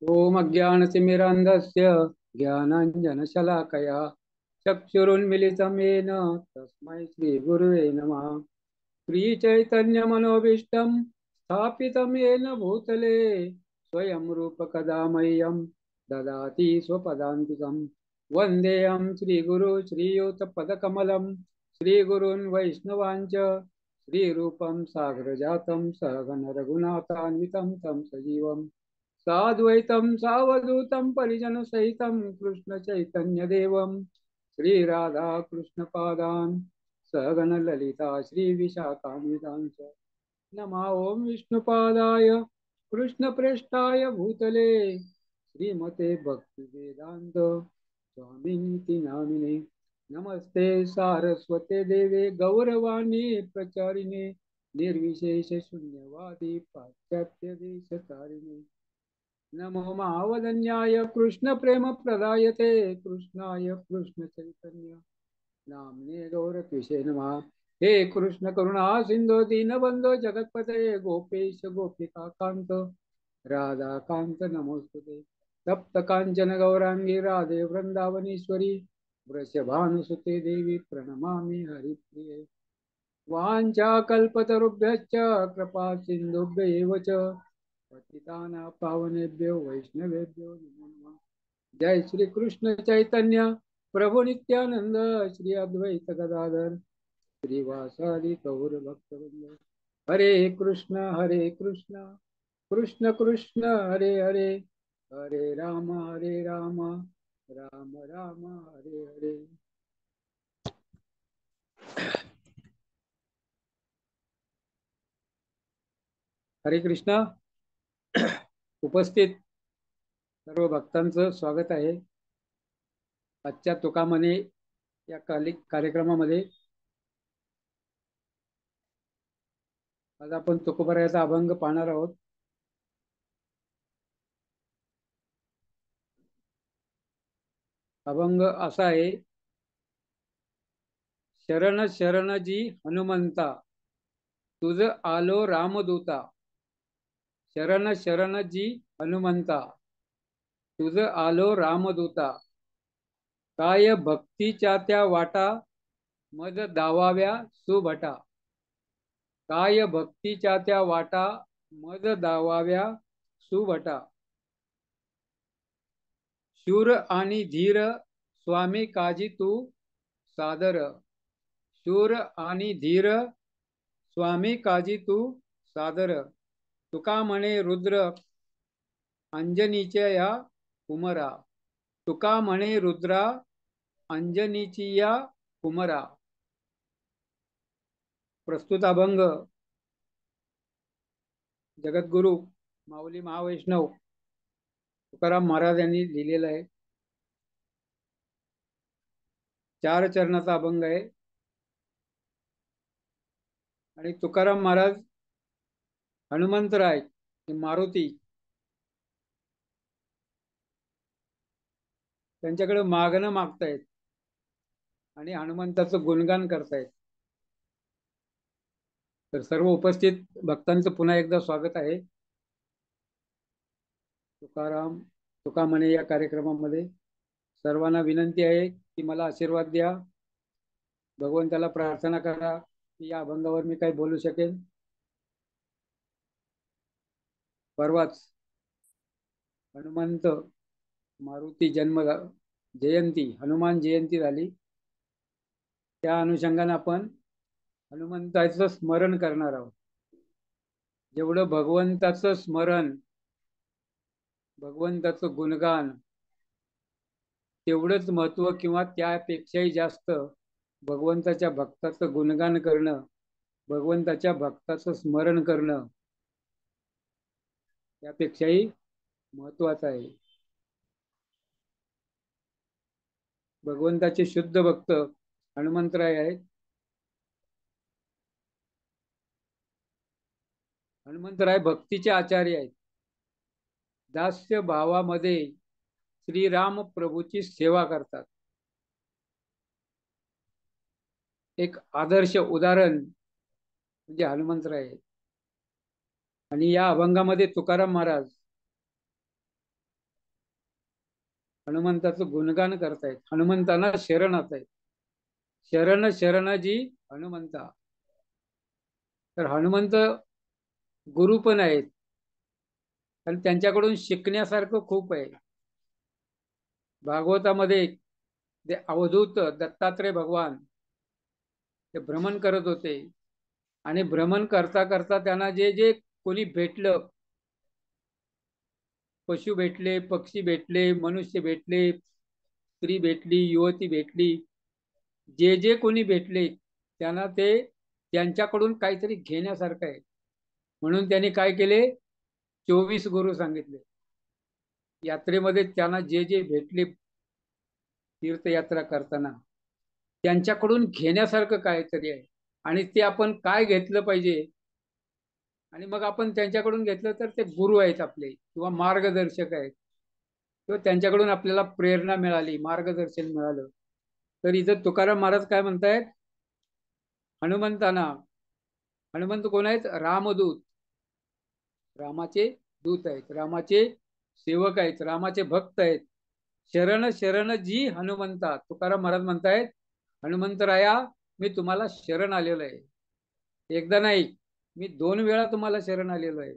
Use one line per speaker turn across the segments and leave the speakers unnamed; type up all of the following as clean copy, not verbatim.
ओम अज्ञानतिमिरान्धस्य ज्ञानाञ्जनशलाकया चक्षुरुन्मिलितं येन तस्मै श्रीगुरुवे नमः। श्रीचैतन्यमनोभीष्टं स्थापितं येन भूतले स्वयं रूपकदा मह्यं ददाति स्वपदान्तिकं। वन्देऽहं श्रीगुरु श्रीयुतपदकमलं श्रीगुरून् वैष्णवाञ्च श्रीरूपं सागरजातं सहगण रघुनाथान्वितं तं सजीवम् साद्वैतं सावधूतं परिजनसहितं कृष्ण चैतन्य देवं श्रीराधा कृष्णपादान् सहगण ललिता श्रीविशाखान्वितांश्च नमः ओं विष्णुपादाय कृष्णप्रेष्ठाय भूतले श्रीमते भक्तिवेदान्त स्वामिनिति नामिने नमस्ते सारस्वते देवे गौरवाणी प्रचारिणे निर्विशेष शून्यवादी पाश्चात्य देशतारिणे नमो महावदन्याय कृष्ण प्रेम प्रदायते कृष्णाय कृष्ण चैतन्य नामने गौरकृषे नमः। हे कृष्ण करुणा सिंधु दीनबंधो जगतपते गोपेश गोपिका कांत राधा कांत नमोस्तुते तप्त कांचन गौरांगी राधे वृंदावनेश्वरी वृषभानुसुते देवी प्रणमामि हरिप्रिये वाञ्छाकल्पतरुभ्यश्च कृपा सिन्धुभ्यैव च पतितानां पावनेभ्यो वैष्णवेभ्यो नमो नमः। जय श्री कृष्ण चैतन्य प्रभु नित्यानंद श्री अद्वैत गदाधर श्रीवासादि गौर भक्तवृंद हरे कृष्ण कृष्ण कृष्ण हरे हरे हरे राम राम राम हरे हरे। हरे कृष्ण। उपस्थित सर्व भक्तांचं स्वागत आहे आजच्या तुकामने या कार्यक्रमामध्ये। आज आपण तुकोबरायाचा अभंग पाहणार आहोत। अभंग असा आहे, शरण शरण जी हनुमंता तुझ आलो रामदूता। शरण शरण जी हनुमंता तुझ आलो रामदूता। काय भक्तीच्या त्या वाटा मज दावाव्या सुभटा। काय भक्तीच्या त्या वाटा मज दावाव्या सुभटा। शूर आणि धीर स्वामी काजी तू सादर। शूर आणि धीर स्वामी काजी तू सादर। तुका म्हणे रुद्र अंजनीच्या या कुमरा। तुका म्हणे रुद्रा अंजनीची या कुमरा। प्रस्तुत अभंग जगद्गुरु माऊली महावैष्णव तुकाराम महाराज यांनी लिहिलेला आहे। 4 चरणाचा अभंग आहे आणि तुकाराम महाराज हनुमंतराय मारुती त्यांच्याकडे मागणं मागतायत आणि हनुमंताचं गुणगान करतायत। तर सर्व उपस्थित भक्तांचं पुन्हा एकदा स्वागत आहे तुकाराम तुका म्हणे या कार्यक्रमामध्ये। सर्वांना विनंती आहे की मला आशीर्वाद द्या। भगवंताला प्रार्थना करा की या अभंगावर मी काही बोलू शकेन। परवाच हनुमंत मारुती जन्म जयंती हनुमान जयंती झाली। त्या अनुषंगाने आपण हनुमंताचं स्मरण करणार आहोत। जेवढं भगवंताचं स्मरण भगवंताचं गुणगान तेवढंच महत्व किंवा त्यापेक्षाही जास्त भगवंताच्या भक्ताचं गुणगान करणं भगवंताच्या भक्ताचं स्मरण करणं त्यापेक्षाही महत्वाचं आहे। भगवंताचे शुद्ध भक्त हनुमंतराय आहेत। हनुमंतराय भक्तीचे आचार्य आहेत। दास्य भावामध्ये श्रीराम प्रभूची सेवा करतात। एक आदर्श उदाहरण म्हणजे हनुमंतराय आहेत। आणि या अभंगामध्ये तुकाराम महाराज हनुमंताचं गुणगान करतायत, हनुमंतांना शरण आणत आहेत. शरण शरणजी हनुमंता. तर हनुमंत गुरु पण आहेत आणि त्यांच्याकडून शिकण्यासारखं खूप आहे. भागवतामध्ये जे अवधूत दत्तात्रय भगवान ते भ्रमण करत होते आणि भ्रमण करता करता त्यांना जे जे कोणी भेटलं, पशु भेटले, पक्षी भेटले, मनुष्य भेटले, स्त्री भेटली, युवती भेटली, जे जे कोणी भेटले त्यांना ते त्यांच्याकडून काहीतरी घेण्यासारखं आहे. म्हणून त्यांनी काय केले, 24 गुरु सांगितले. यात्रेमध्ये त्यांना जे जे भेटले तीर्थयात्रा करताना त्यांच्याकडून घेण्यासारखं काहीतरी आहे आणि ते आपण काय घेतलं पाहिजे. आणि मग आपण त्यांच्याकडून घेतलं तर ते गुरु आहेत आपले किंवा मार्गदर्शक आहेत, किंवा त्यांच्याकडून आपल्याला प्रेरणा मिळाली, मार्गदर्शन मिळालं. तर इथं तुकाराम महाराज काय म्हणतायत, हनुमंताना. हनुमंत कोण आहेत, रामदूत, रामाचे दूत आहेत, रामाचे सेवक आहेत, रामाचे भक्त आहेत. शरण शरण जी हनुमंता. तुकाराम महाराज म्हणतायत, हनुमंतराया मी तुम्हाला शरण आलेलो आहे. एकदा नाही, मी 2 वेळा तुम्हाला शरण आलेलो आहे.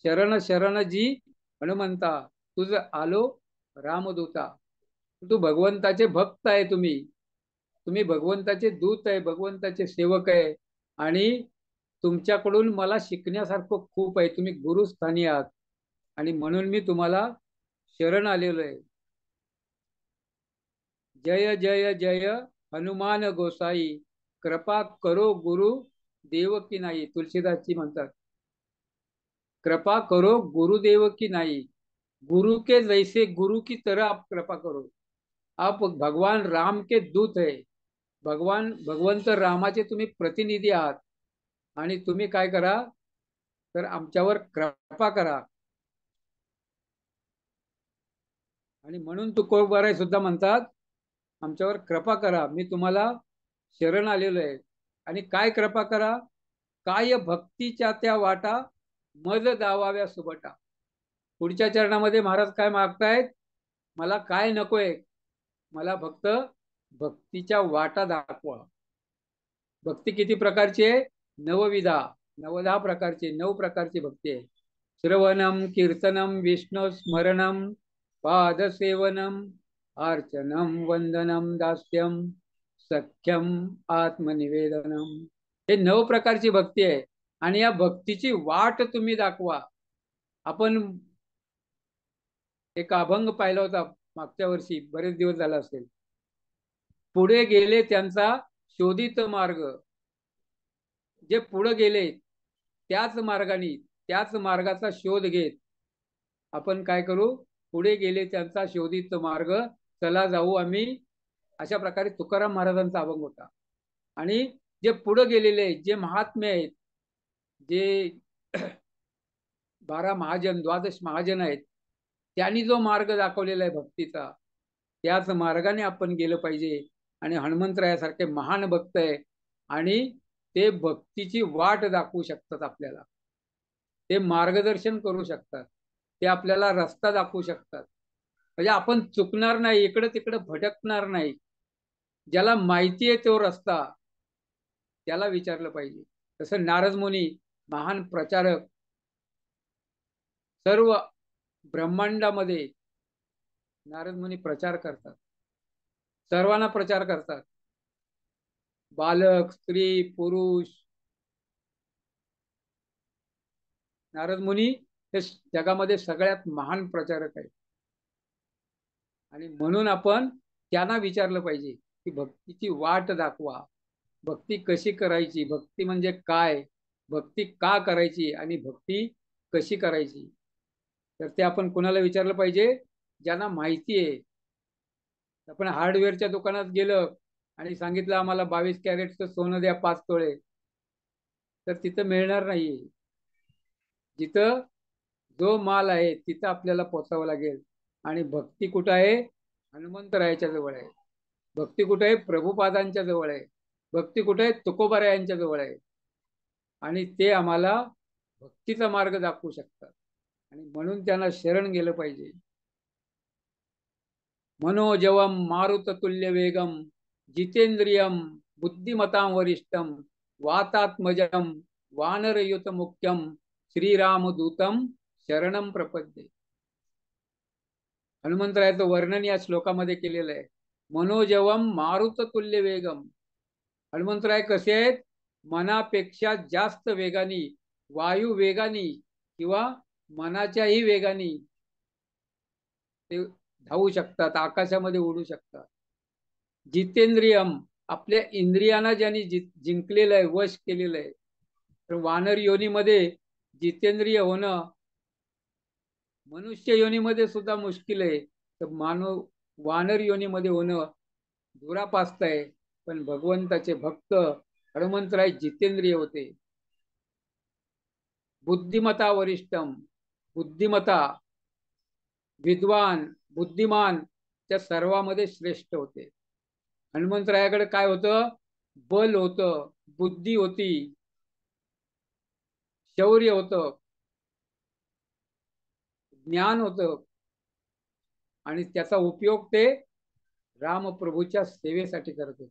शरण शरण जी हनुमंता, तुझ आलो रामदूता. तू भगवंताचे भक्त आहे, तुम्ही भगवंताचे दूत आहे, भगवंताचे सेवक आहे आणि तुमच्याकडून मला शिकण्यासारखं खूप आहे. तुम्ही गुरुस्थानी आहात आणि म्हणून मी तुम्हाला शरण आलेलो आहे. जय जय जय हनुमान गोसाई, कृपा करो गुरु देव की नाही. तुलसीदासजी म्हणतात, कृपा करो गुरुदेव की नाही, गुरु के जैसे गुरु की तरह आप कृपा करो. आप भगवान राम के दूत है, भगवंत रामाचे तुम्ही प्रतिनिधी आहात आणि तुम्ही काय करा, तर आमच्यावर कृपा करा. आणि म्हणून तुकोबाराय सुद्धा म्हणतात, आमच्यावर कृपा करा, मी तुम्हाला शरण आलेलो आहे. आणि काय कृपा करा, काय भक्तीच्या त्या वाटा मज दावाव्या सुबटा. पुढच्या चरणामध्ये महाराज काय मागतायत, मला काय नकोय, मला फक्त भक्तीच्या वाटा दाखवा. भक्ती किती प्रकारची आहे, नवविधा, 9 प्रकारचे, 9 प्रकारची भक्ती आहे. श्रवणम कीर्तनम विष्णू स्मरणम पादसेवनम अर्चनम वंदनम दास्यम सख्यम आत्मनिवेदनम. हे 9 प्रकारची भक्ती आहे आणि या भक्तीची वाट तुम्ही दाखवा. आपण एक अभंग पाहिला होता मागच्या वर्षी, बरेच दिवस झाला असेल. पुढे गेले त्यांचा शोधित मार्ग. जे पुढे गेले त्याच मार्गाने, त्याच मार्गाचा शोध घेत आपण काय करू, पुढे गेले त्यांचा शोधित मार्ग, चला जाऊ आम्ही. अशा प्रकारे तुकाराम महाराजांचा अभंग होता. आणि जे पुढे गेलेले आहेत, जे महात्मे आहेत, जे 12 महाजन, 12 महाजन आहेत, त्यांनी जो मार्ग दाखवलेला आहे भक्तीचा, त्याच मार्गाने आपण गेलं पाहिजे. आणि हनुमंतरायासारखे महान भक्त आहे आणि ते भक्तीची वाट दाखवू शकतात आपल्याला, ते मार्गदर्शन करू शकतात, ते आपल्याला रस्ता दाखवू शकतात. म्हणजे आपण चुकणार नाही, इकडे तिकडे भटकणार नाही. ज्याला माहिती आहे तो रस्ता, त्याला विचारलं पाहिजे. तसं नारद मुनी महान प्रचारक, सर्व ब्रह्मांडामध्ये नारद मुनी प्रचार करतात, सर्वांना प्रचार करतात. बालक, स्त्री, पुरुष, नारद मुनी हे जगामध्ये सगळ्यात महान प्रचारक आहेत. आणि म्हणून आपण त्यांना विचारलं पाहिजे की भक्तीची वाट दाखवा, भक्ती कशी करायची, भक्ती म्हणजे काय, भक्ती का करायची आणि भक्ती कशी करायची. तर ते आपण कुणाला विचारलं पाहिजे, ज्यांना माहिती आहे. आपण हार्डवेअरच्या दुकानात गेलं आणि सांगितलं आम्हाला 22 कॅरेटचं सोनं द्या 5 तोळे, तर तिथं मिळणार नाही. जिथं जो माल आहे तिथं आपल्याला पोचावं लागेल. आणि भक्ती कुठं आहे, हनुमंतरायाच्या जवळ आहे. भक्ती कुठे आहे, प्रभुपादांच्या जवळ आहे. भक्ती कुठे आहे, तुकोबारायांच्या जवळ आहे. आणि ते आम्हाला भक्तीचा मार्ग दाखवू शकतात आणि म्हणून त्यांना शरण गेलं पाहिजे. मनोजवम मारुततुल्य वेगम जितेंद्रियम बुद्धिमतां वरिष्ठम वातात्मजम वानरयुत मुख्यम श्रीरामदूतम शरणम प्रपद्ये. हनुमंतरायाचं वर्णन या श्लोकामध्ये केलेलं आहे. मनोजवम मारुततुल्य वेगम. हनुमंतराय कसे आहेत? मनापेक्षा जास्त वेगाने, वायू वेगाने किंवा मनाच्याही वेगाने ते धावू शकतात, आकाशामध्ये उडू शकतात. जितेंद्रियम, आपल्या इंद्रियांना ज्यांनी जिंकलेलं आहे, वश केलेलं आहे. तर वानर योनीमध्ये जितेंद्रिय होणं मनुष्य योनीमध्ये सुद्धा मुश्किल आहे. तर मानव वानर योनीमध्ये होणं दुरापास्त आहे. पण भगवंताचे भक्त हनुमंतराय जितेंद्रिय होते. बुद्धिमता वरिष्ठम, बुद्धिमता, विद्वान, बुद्धिमान त्या सर्वांमध्ये श्रेष्ठ होते. हनुमंतरायाकडे काय होतं? बल होतं, बुद्धी होती, शौर्य होतं, ज्ञान होतं आणि त्याचा उपयोग ते रामप्रभूच्या सेवेसाठी करत होते.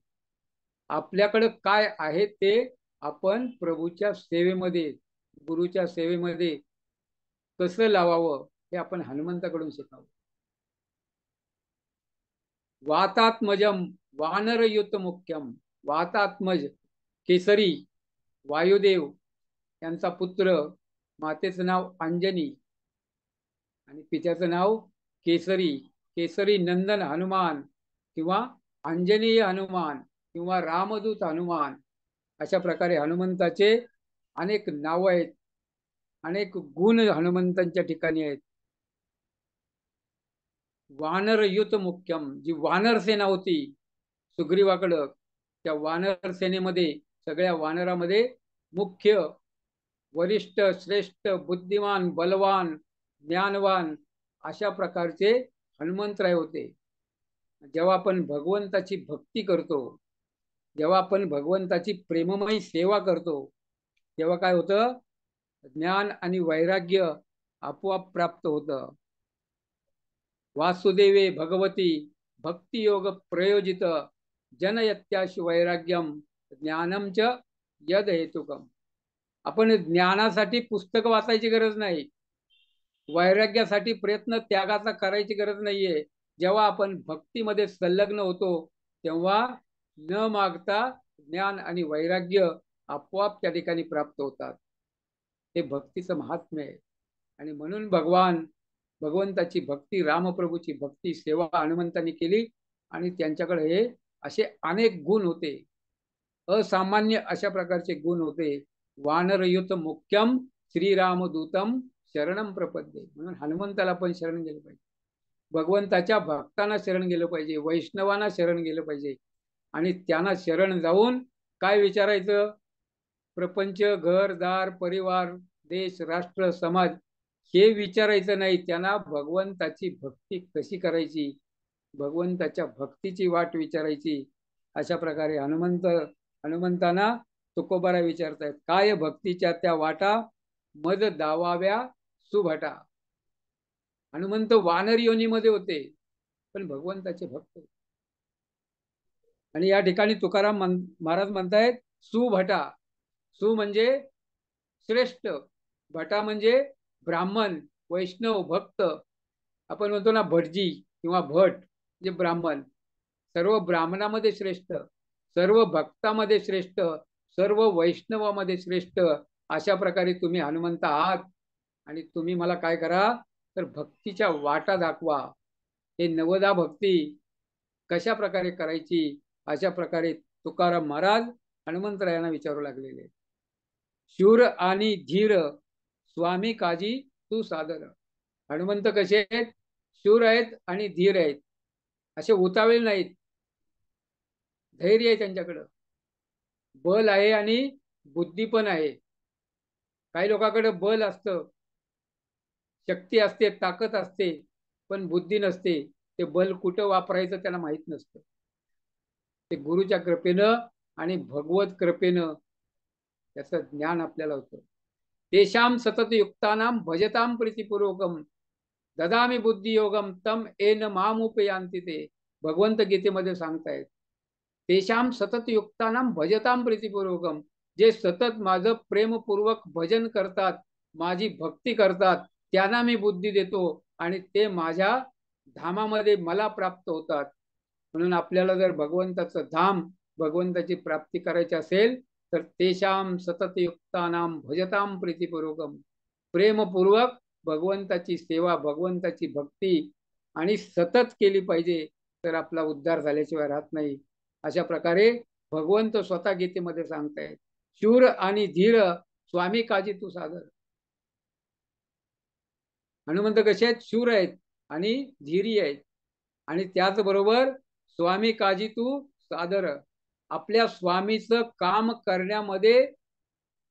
आपल्याकडे काय आहे ते आपण प्रभूच्या सेवेमध्ये, गुरुच्या सेवेमध्ये कसं लावावं हे आपण हनुमंताकडून शिकावं. वातात्मजम वानरयुत मुख्यम. वातात्मज केसरी वायुदेव यांचा पुत्र, मातेचं नाव अंजनी आणि पित्याचं नाव केसरी. केसरी नंदन हनुमान किंवा अंजनीय हनुमान किंवा रामदूत हनुमान, अशा प्रकारे हनुमंताचे अनेक नाव आहेत, अनेक गुण हनुमंतांच्या ठिकाणी आहेत. वानर युत मुख्यम, जी वानर सेना होती सुग्रीवाकडं, त्या वानर सेनेमध्ये सगळ्या वानरामध्ये मुख्य, वरिष्ठ, श्रेष्ठ, बुद्धिमान, बलवान, ज्ञानवान अशा प्रकारचे हनुमंतराय होते. जेव्हा आपण भगवंताची भक्ती करतो, जेव्हा आपण भगवंताची प्रेममयी सेवा करतो, तेव्हा काय होतं? ज्ञान आणि वैराग्य आपोआप प्राप्त होतं. वासुदेवे भगवती भक्ती योग प्रयोजित जनयत्याशु वैराग्यम ज्ञानम च यद हेतुकम. आपण ज्ञानासाठी पुस्तक वाचायची गरज नाही, वैराग्यासाठी प्रयत्न त्यागाचा करायची गरज नाहीये. जेव्हा आपण भक्तीमध्ये संलग्न होतो तेव्हा न मागता ज्ञान आणि वैराग्य आपोआप त्या ठिकाणी प्राप्त होतात. हे भक्तीचं महात्म्य आहे. आणि म्हणून भगवंताची भक्ती, रामप्रभूची भक्ती सेवा हनुमंतांनी केली आणि त्यांच्याकडे हे असे अनेक गुण होते, असामान्य अशा प्रकारचे गुण होते. वानरयुत मुख्यम श्रीरामदूतम शरणम प्रपद्ये. म्हणून हनुमंताला पण शरण गेलं पाहिजे, भगवंताच्या भक्तांना शरण गेलं पाहिजे, वैष्णवांना शरण गेलं पाहिजे. आणि त्यांना शरण जाऊन काय विचारायचं? प्रपंच, घरदार, परिवार, देश, राष्ट्र, समाज हे विचारायचं नाही. त्यांना भगवंताची भक्ती कशी करायची, भगवंताच्या भक्तीची वाट विचारायची. अशा प्रकारे हनुमंतांना तुकोबारा विचारतायत, काय भक्तीच्या त्या वाटा मद दावाव्या सुभटा. हनुमंत वानर योनीमध्ये होते पण भगवंताचे भक्त. आणि या ठिकाणी तुकाराम महाराज म्हणतायत सुभटा. सु म्हणजे श्रेष्ठ, भटा म्हणजे ब्राह्मण, वैष्णव, भक्त. आपण म्हणतो ना भटजी किंवा भट म्हणजे ब्राह्मण. सर्व ब्राह्मणामध्ये श्रेष्ठ, सर्व भक्तामध्ये श्रेष्ठ, सर्व वैष्णवामध्ये श्रेष्ठ. अशा प्रकारे तुम्ही हनुमंत आहात. आणि तुम्ही मला काय करा तर भक्तीच्या वाटा दाखवा. हे नवदा भक्ती कशा प्रकारे करायची, अशा प्रकारे तुकाराम महाराज हनुमंतरायांना विचारू लागलेले. शूर आणि धीर स्वामी काजी तू सादर. हनुमंत कसे आहेत? शूर आहेत आणि धीर आहेत, असे उतावीळ नाहीत. धैर्य आहे त्यांच्याकडं, बल आहे आणि बुद्धी पण आहे. काही लोकांकडे बल असतं, शक्ती असते, ताकद असते, पण बुद्धी नसते. ते बल कुठं वापरायचं त्यांना माहित नसतं. ते गुरुच्या कृपेनं आणि भगवत कृपेनं त्याचं ज्ञान आपल्याला होतं. तेषाम सतत युक्तानाम भजताम प्रीतिपूर्वकम. ददामी बुद्धी योगम तम एन मामुपयांती ते भगवंत गीतेमध्ये सांगतायत. तेशाम सतत युक्तानाम भजताम प्रीतिपूर्वकम, जे सतत माझं प्रेमपूर्वक भजन करतात, माझी भक्ती करतात, त्यांना मी बुद्धी देतो आणि ते माझ्या धामामध्ये मला प्राप्त होतात. म्हणून आपल्याला जर भगवंताचं धाम, भगवंताची प्राप्ती करायची असेल तर तेशाम सतत युक्तानाम भजताम प्रीतिपूर्वकम, प्रेमपूर्वक भगवंताची सेवा, भगवंताची भक्ती आणि सतत केली पाहिजे, तर आपला उद्धार झाल्याशिवाय राहत नाही. अशा प्रकारे भगवंत स्वतः गीतेमध्ये सांगतायत. शूर आणि धीर स्वामी काजी तू सादर. हनुमंत कसे आहेत? शूर आहेत आणि धीरी आहेत. आणि त्याचबरोबर स्वामी काजी तू सादर, आपल्या स्वामीचं काम करण्यामध्ये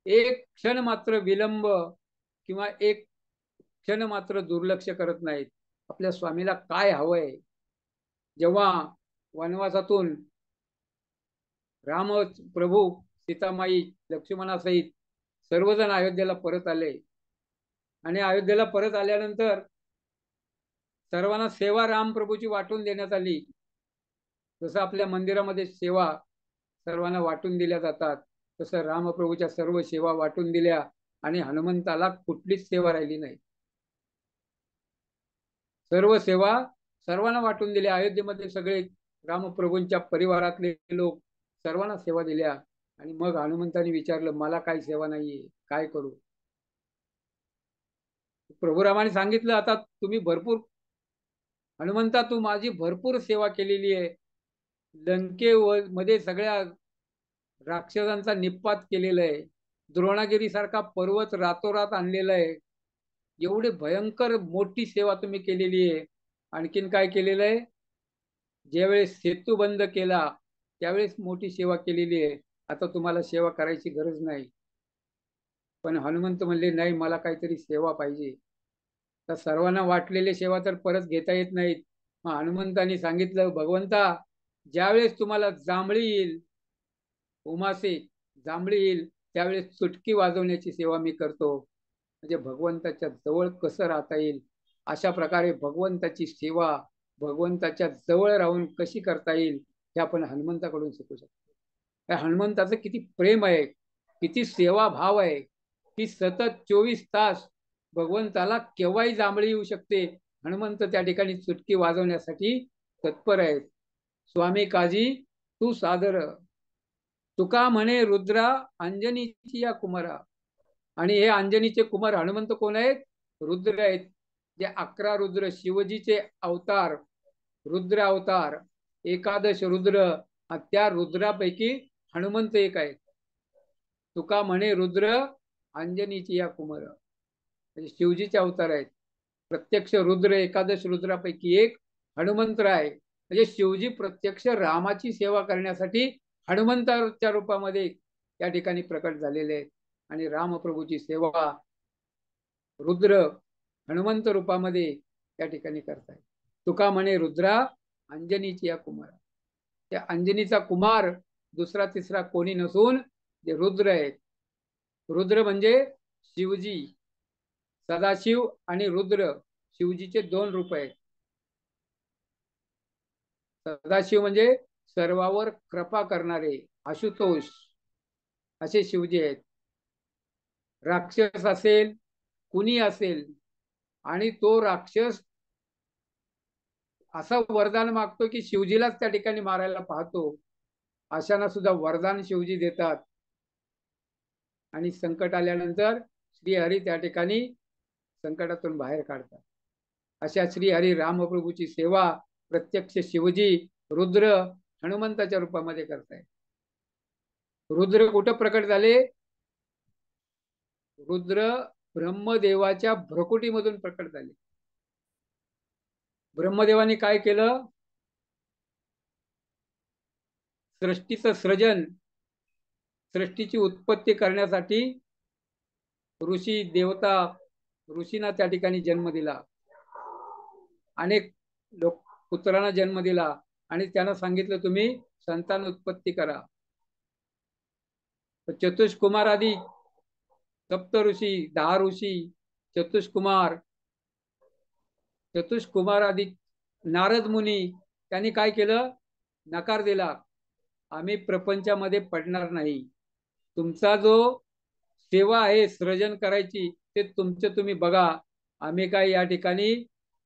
एक क्षण मात्र विलंब किंवा एक क्षण मात्र दुर्लक्ष करत नाहीत. आपल्या स्वामीला काय हवंय? जेव्हा वनवासातून राम प्रभू, सीतामाई, लक्ष्मणासहित सर्वजण अयोध्येला परत आले आणि अयोध्येला परत आल्यानंतर सर्वांना सेवा राम प्रभूची वाटून देण्यात आली. जसं आपल्या मंदिरामध्ये सेवा सर्वांना वाटून दिल्या जातात, तसं रामप्रभूच्या सर्व सेवा वाटून दिल्या आणि हनुमंताला कुठलीच सेवा राहिली नाही. सर्व सेवा सर्वांना वाटून दिल्या. अयोध्येमध्ये सगळे रामप्रभूंच्या परिवारातले लोक सर्वांना सेवा दिल्या. आणि मग हनुमंतांनी विचारलं, मला काही सेवा नाहीये, काय करू? प्रभू रामाने सांगितलं, आता तुम्ही भरपूर, हनुमंता तू माझी भरपूर सेवा केलेली आहे. मध्ये सगळ्या राक्षसांचा निपात केलेला आहे. द्रोणागिरी सारखा पर्वत रातोरात आणलेला आहे. एवढे भयंकर मोठी सेवा तुम्ही केलेली आहे. आणखीन काय केलेलं आहे? ज्यावेळेस सेतू बंद केला त्यावेळेस मोठी सेवा केलेली आहे. आता तुम्हाला सेवा करायची गरज नाही. पण हनुमंत म्हणले, नाही, मला काहीतरी सेवा पाहिजे. तर सर्वांना वाटलेली सेवा तर परत घेता येत नाहीत. मग हनुमंतांनी सांगितलं, भगवंता, ज्यावेळेस तुम्हाला जांभळी येईल, उमासे जांभळी येईल, त्यावेळेस चुटकी वाजवण्याची सेवा मी करतो. म्हणजे भगवंताच्या जवळ कसं राहता येईल, अशा प्रकारे भगवंताची सेवा भगवंताच्या जवळ राहून कशी करता येईल हे आपण हनुमंताकडून शिकू शकतो. हनुमंताचं किती प्रेम आहे, किती सेवा भाव आहे, की सतत 24 तास भगवंताला केव्हाही जांभळी येऊ शकते, हनुमंत त्या ठिकाणी चुटकी वाजवण्यासाठी तत्पर आहेत. स्वामी काजी तू सादर, तुका म्हणे रुद्रा अंजनीची या कुमारा. आणि हे अंजनीचे कुमार हनुमंत कोण आहेत? रुद्र आहेत. जे 11 रुद्र, शिवजीचे अवतार, रुद्र अवतार, एकादश रुद्र, त्या रुद्रापैकी हनुमंत एक आहे. तुका म्हणे रुद्र अंजनीची या कुमार, म्हणजे शिवजीचे अवतार आहेत. प्रत्यक्ष रुद्र, एकादश रुद्रापैकी एक हनुमंत आहे. म्हणजे शिवजी प्रत्यक्ष रामाची सेवा करण्यासाठी हनुमंताच्या रूपामध्ये या ठिकाणी प्रकट झालेले आहेत. आणि रामप्रभूची सेवा रुद्र हनुमंत रूपामध्ये त्या ठिकाणी करतायत. तुका म्हणे रुद्रा अंजनीची या कुमार. त्या अंजनीचा कुमार दुसरा तिसरा कोणी नसून जे रुद्र आहेत. रुद्र म्हणजे शिवजी, सदाशिव आणि रुद्र शिवजीचे 2 रूप आहेत. सदाशिव म्हणजे सर्वावर कृपा करणारे आशुतोष, असे शिवजी आहेत. राक्षस असेल, कुणी असेल, आणि तो राक्षस असं वरदान मागतो की शिवजीलाच त्या ठिकाणी मारायला पाहतो, अशांना सुद्धा वरदान शिवजी देतात. आणि संकट आल्यानंतर श्रीहरी त्या ठिकाणी संकटातून बाहेर काढतात. अशा श्रीहरी रामप्रभूची सेवा प्रत्यक्ष शिवजी रुद्र हनुमंताच्या रूपामध्ये करतायत. रुद्र कुठं प्रकट झाले? रुद्र ब्रह्मदेवाच्या भ्रकुटीमधून प्रकट झाले. ब्रह्मदेवाने काय केलं? सृष्टीचं सृजन, सृष्टीची उत्पत्ती करण्यासाठी ऋषी देवता, ऋषींना त्या ठिकाणी जन्म दिला. अनेक लोक पुत्रांना जन्म दिला आणि त्यांना सांगितलं, तुम्ही संतान उत्पत्ती करा. चतुष्कुमार आदी सप्त ऋषी, 10 ऋषी, चतुष्कुमार चतुष्कुमार आदी नारद मुनी त्यांनी काय केलं, नकार दिला. आम्ही प्रपंचामध्ये पडणार नाही. तुमचा जो सेवा आहे सृजन करायची ते तुमचं तुम्ही बघा. आम्ही काय या ठिकाणी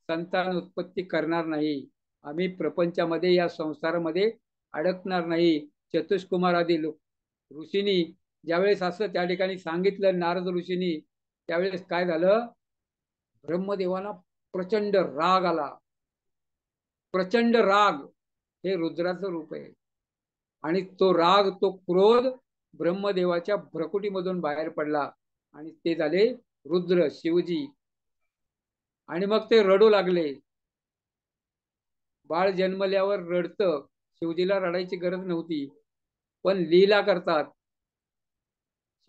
संतान उत्पत्ती करणार नाही. आम्ही प्रपंचामध्ये या संसारामध्ये अडकणार नाही. चतुष्कुमार आदी ऋषींनी ज्यावेळेस असं त्या ठिकाणी सांगितलं नारद ऋषींनी, त्यावेळेस काय झालं, ब्रह्मदेवाला प्रचंड राग आला. प्रचंड राग हे रुद्राचं रूप आहे. आणि तो राग, तो क्रोध ब्रह्मदेवाच्या भ्रकुटीमधून बाहेर पडला आणि ते झाले रुद्र शिवजी. आणि मग ते रडू लागले. बाळ जन्मल्यावर रडतं, शिवजीला रडायची गरज नव्हती, पण लीला करतात.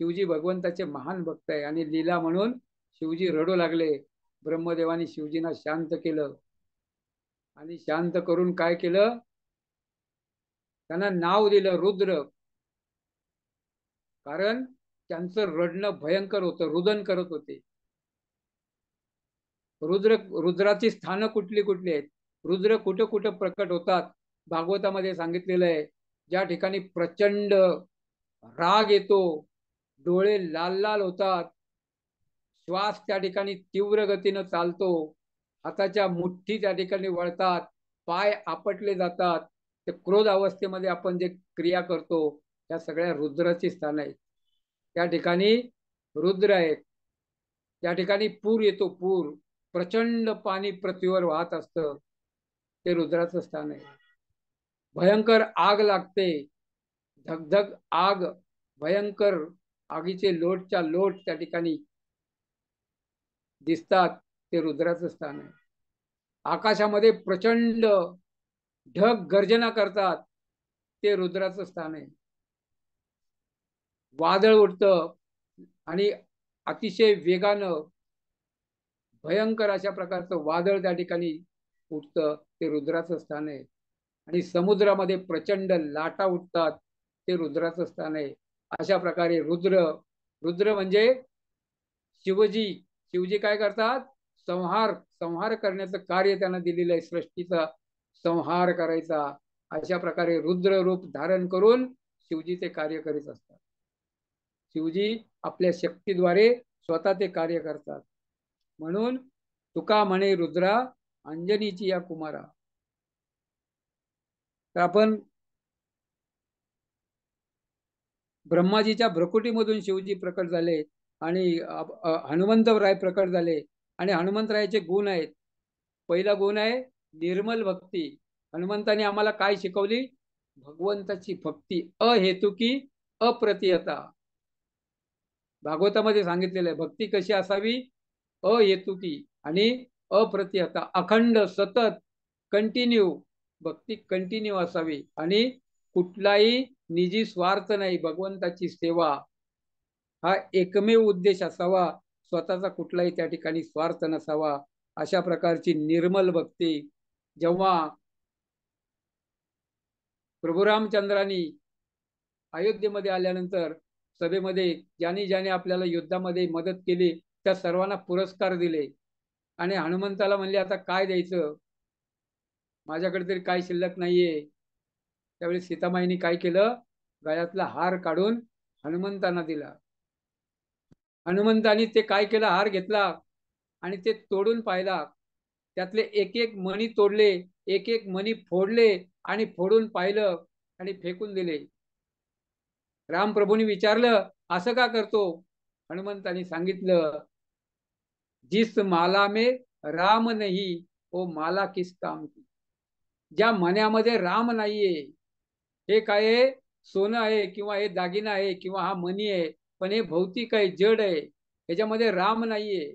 शिवजी भगवंताचे महान भक्त आहे आणि लीला म्हणून शिवजी रडू लागले. ब्रह्मदेवाने शिवजींना शांत केलं आणि शांत करून काय केलं, त्यांना नाव दिलं रुद्र. कारण त्यांचं रडणं भयंकर होतं, रुदन करत होते. रुद्राची स्थानं कुठली कुठली आहेत, रुद्र कुठं कुठं प्रकट होतात, भागवतामध्ये सांगितलेलं आहे. ज्या ठिकाणी प्रचंड राग येतो, डोळे लाल लाल होतात, श्वास त्या ठिकाणी तीव्र गतीनं चालतो, हाताच्या मुठ्ठी त्या ठिकाणी वळतात, पाय आपटले जातात, ते क्रोध अवस्थेमध्ये आपण जे क्रिया करतो त्या सगळ्या रुद्राची स्थान आहेत. त्या ठिकाणी रुद्र आहेत. त्या ठिकाणी पूर येतो, पूर, प्रचंड पाणी पृथ्वीवर वाहत असतं, ते रुद्राचं स्थान आहे. भयंकर आग लागते, धगधग आग, भयंकर आगीचे लोटच्या लोट त्या ठिकाणी दिसतात, ते रुद्राचं स्थान आहे. आकाशामध्ये प्रचंड ढग गर्जना करतात, ते रुद्राचं स्थान आहे. वादळ उठतं आणि अतिशय वेगानं भयंकर अशा प्रकारचं वादळ त्या ठिकाणी उठतं, ते रुद्राचं स्थान आहे. आणि समुद्रामध्ये प्रचंड लाटा उठतात, ते रुद्राचं स्थान आहे. अशा प्रकारे रुद्र, रुद्र म्हणजे शिवजी. शिवजी काय करतात, संहार, संहार करण्याचं कार्य त्यांना दिलेलं आहे, सृष्टीचा संहार करायचा. अशा प्रकारे रुद्र रूप धारण करून शिवजी ते कार्य करीत असतात. शिवजी आपल्या शक्तीद्वारे स्वतः ते कार्य करतात. म्हणून तुका म्हणे रुद्रा अंजनीची या कुमारा. तर आपण ब्रह्माजीच्या भ्रकुटीमधून शिवजी प्रकट झाले आणि हनुमंतराय प्रकट झाले. आणि हनुमंतरायाचे गुण आहेत. पहिला गुण आहे निर्मल भक्ती. हनुमंताने आम्हाला काय शिकवली, भगवंताची भक्ती अहेतुकी अप्रतिहता. भागवतामध्ये सांगितलेलं आहे भक्ती कशी असावी, अहेतुकी आणि अप्रतिहता, अखंड, सतत, कंटिन्यू. भक्ती कंटिन्यू असावी आणि कुठलाही निजी स्वार्थ नाही. भगवंताची सेवा हा एकमेव उद्देश असावा, स्वतःचा कुठलाही त्या ठिकाणी स्वार्थ नसावा. अशा प्रकारची निर्मल भक्ती. जेव्हा प्रभू रामचंद्रांनी अयोध्येमध्ये आल्यानंतर सभेमध्ये ज्याने ज्याने आपल्याला युद्धामध्ये मदत केली त्या सर्वांना पुरस्कार दिले आणि हनुमंताला म्हणले आता काय द्यायचं, माझ्याकडे तरी काय शिल्लक नाहीये. त्यावेळी सीतामाईने काय केलं, गळ्यातला हार काढून हनुमंतांना दिला. हनुमंतानी ते काय केलं, हार घेतला आणि ते तोडून पाहिला. त्यातले एक एक मणी तोडले, एक एक मणी फोडले आणि फोडून पाहिलं आणि फेकून दिले. रामप्रभूंनी विचारलं असं का करतो. हनुमंतांनी सांगितलं, जिस माला में राम नहीं वो माला किस काम की. ज्या मण्यामध्ये राम नाहीये, हे काय आहे, सोनं आहे किंवा हे दागिना आहे किंवा हा मणी आहे, पण हे भौतिक आहे, जड आहे, ह्याच्यामध्ये राम नाहीये.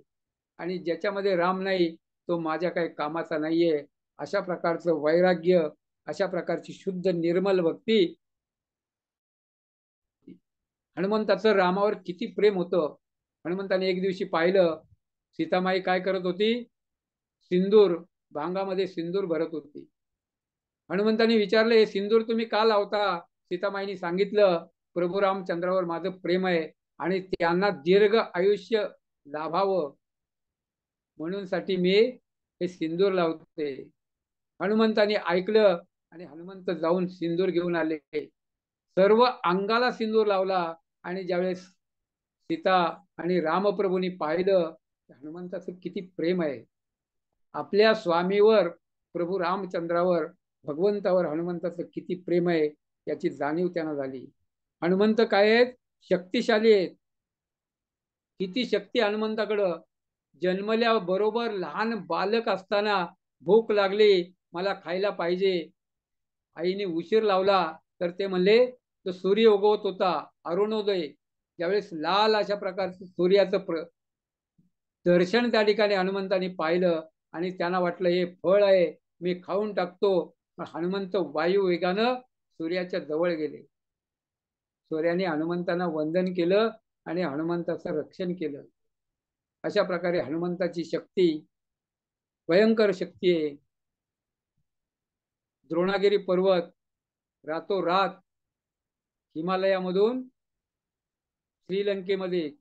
आणि ज्याच्यामध्ये राम नाही तो माझ्या काही कामाचा नाहीये. अशा प्रकारचं वैराग्य, अशा प्रकारची शुद्ध निर्मल भक्ती. हनुमंताचं रामावर किती प्रेम होतं. हनुमंताने एक दिवशी पाहिलं, सीतामाई काय करत होती, सिंदूर, भांगामध्ये सिंदूर भरत होती. हनुमंताने विचारले हे सिंदूर तुम्ही का लावता. सीतामाईने सांगितलं प्रभू रामचंद्रावर माझं प्रेम आहे आणि त्यांना दीर्घ आयुष्य लाभावं म्हणून साठी मी हे सिंदूर लावते. हनुमंताने ऐकलं आणि हनुमंत जाऊन सिंदूर घेऊन आले. सर्व अंगाला सिंदूर लावला आणि ज्यावेळेस सीता आणि रामप्रभूंनी पाहिलं हनुमंताचं किती प्रेम आहे आपल्या स्वामीवर, प्रभू रामचंद्रावर, भगवंतावर हनुमंताचं किती प्रेम आहे याची जाणीव त्यांना झाली. हनुमंत काय आहेत? शक्तिशाली आहेत. किती शक्ती हनुमंताकडं. जन्मल्याबरोबर लहान बालक असताना भूक लागली, मला खायला पाहिजे, आईने उशीर लावला तर ते म्हणले, तो सूर्य उगवत होता अरुणोदय, ज्यावेळेस लाल अशा प्रकारचं सूर्याचं दर्शन त्या ठिकाणी हनुमंतांनी पाहिलं आणि त्यांना वाटलं हे फळ आहे, मी खाऊन टाकतो. हनुमंत वायू वेगानं सूर्याच्या जवळ गेले. सूर्याने हनुमंतांना वंदन केलं आणि हनुमंताचं रक्षण केलं. अशा प्रकारे हनुमंताची शक्ती भयंकर शक्ती आहे. द्रोणागिरी पर्वत रातोरात हिमालयामधून श्रीलंकेमध्ये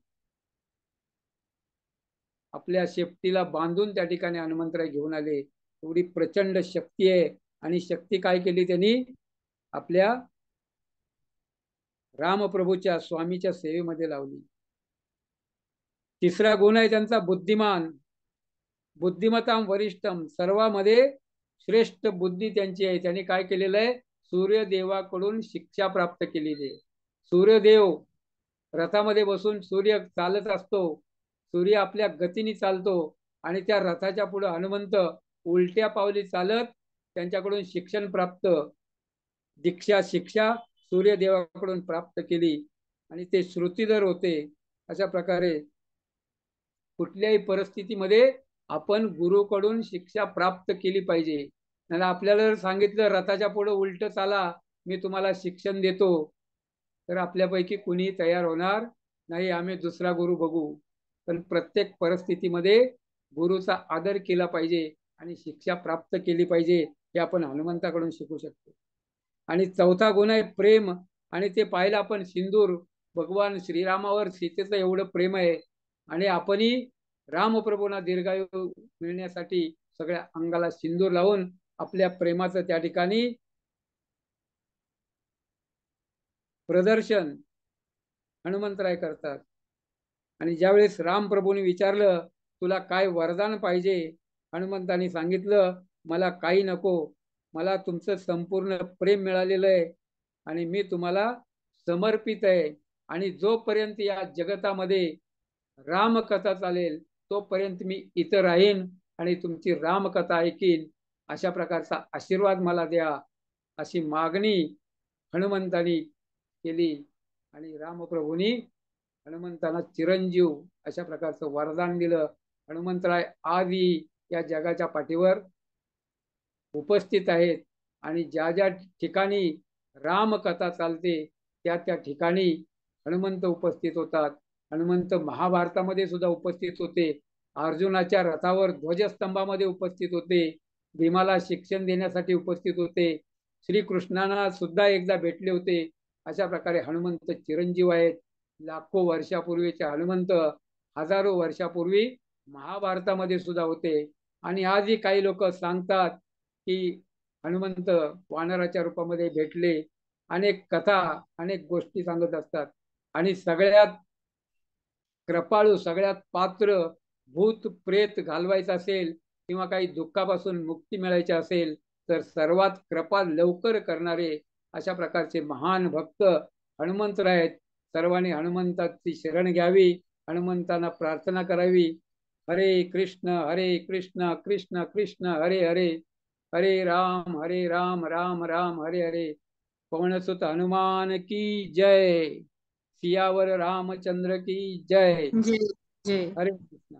आपल्या शेपटीला बांधून त्या ठिकाणी हनुमंतराय घेऊन आले. एवढी प्रचंड शक्ती आहे. आणि शक्ती काय केली त्यांनी? आपल्या रामप्रभूच्या स्वामीच्या सेवेमध्ये लावली. तिसरा गुण आहे त्यांचा बुद्धिमान. बुद्धिमताम वरिष्ठम, सर्वांमध्ये श्रेष्ठ बुद्धी त्यांची आहे. त्यांनी काय केलेलं आहे? सूर्यदेवाकडून शिक्षा प्राप्त केलेली आहे. सूर्यदेव रथामध्ये बसून सूर्य चालत असतो, सूर्य आपल्या गतीने चालतो आणि त्या रथाच्या पुढे हनुमंत उलट्या पावली चालत त्यांच्याकडून शिक्षण प्राप्त, दीक्षा शिक्षा सूर्यदेवाकडून प्राप्त केली आणि ते श्रुतीधर होते. अशा प्रकारे कुठल्याही परिस्थितीमध्ये आपण गुरुकडून शिक्षा प्राप्त केली पाहिजे. नाही आपल्याला जर सांगितलं रथाच्या पुढे उलट चाला, मी तुम्हाला शिक्षण देतो, तर आपल्यापैकी कुणी तयार होणार नाही, आम्ही दुसरा गुरु बघू. पण प्रत्येक परिस्थितीमध्ये गुरुचा आदर केला पाहिजे आणि शिक्षा प्राप्त केली पाहिजे, हे आपण हनुमंताकडून शिकू शकतो. आणि चौथा गुण आहे प्रेम. आणि ते पाहिलं आपण सिंदूर, भगवान श्रीरामावर सीतेचं एवढं प्रेम आहे आणि आपणही रामप्रभूंना दीर्घायू मिळण्यासाठी सगळ्या अंगाला सिंदूर लावून आपल्या प्रेमाचं त्या ठिकाणी प्रदर्शन हनुमंतराय करतात. आणि ज्यावेळेस रामप्रभूंनी विचारलं तुला काय वरदान पाहिजे, हनुमंतांनी सांगितलं मला काही नको, मला तुमचं संपूर्ण प्रेम मिळालेलं आहे आणि मी तुम्हाला समर्पित आहे. आणि जोपर्यंत या जगतामध्ये रामकथा चालेल तोपर्यंत मी इथं राहीन आणि तुमची रामकथा ऐकीन. अशा प्रकारचा आशीर्वाद मला द्या, अशी मागणी हनुमंतांनी केली. आणि रामप्रभूंनी हनुमंतांना चिरंजीव अशा प्रकारचं वरदान दिलं. हनुमंतराय आजही या जगाच्या पाठीवर उपस्थित आहेत आणि ज्या ज्या ठिकाणी रामकथा चालते त्या त्या ठिकाणी हनुमंत उपस्थित होतात. हनुमंत महाभारतामध्ये सुद्धा उपस्थित होते, अर्जुनाच्या रथावर ध्वजस्तंभामध्ये उपस्थित होते, भीमाला शिक्षण देण्यासाठी उपस्थित होते, श्रीकृष्णांना सुद्धा एकदा भेटले होते. अशा प्रकारे हनुमंत चिरंजीव आहेत. लाखो वर्षापूर्वीचे हनुमंत हजारो वर्षापूर्वी महाभारतामध्ये सुद्धा होते. आणि आजही काही लोक सांगतात की हनुमंत वानराच्या रूपामध्ये भेटले. अनेक कथा अनेक गोष्टी सांगत असतात. आणि सगळ्यात कृपाळू, सगळ्यात पात्र, भूत प्रेत घालवायचं असेल किंवा काही दुःखापासून मुक्ती मिळायची असेल तर सर्वात कृपा लवकर करणारे अशा प्रकारचे महान भक्त हनुमंतराय आहेत. सर्वांनी हनुमंताची शरण घ्यावी, हनुमंतांना प्रार्थना करावी. हरे कृष्ण कृष्ण कृष्ण हरे हरे, हरे राम राम राम हरे हरे. पवनसुत हनुमान की जय. सियावर रामचंद्र की जय.
जय जय.
हरे कृष्ण.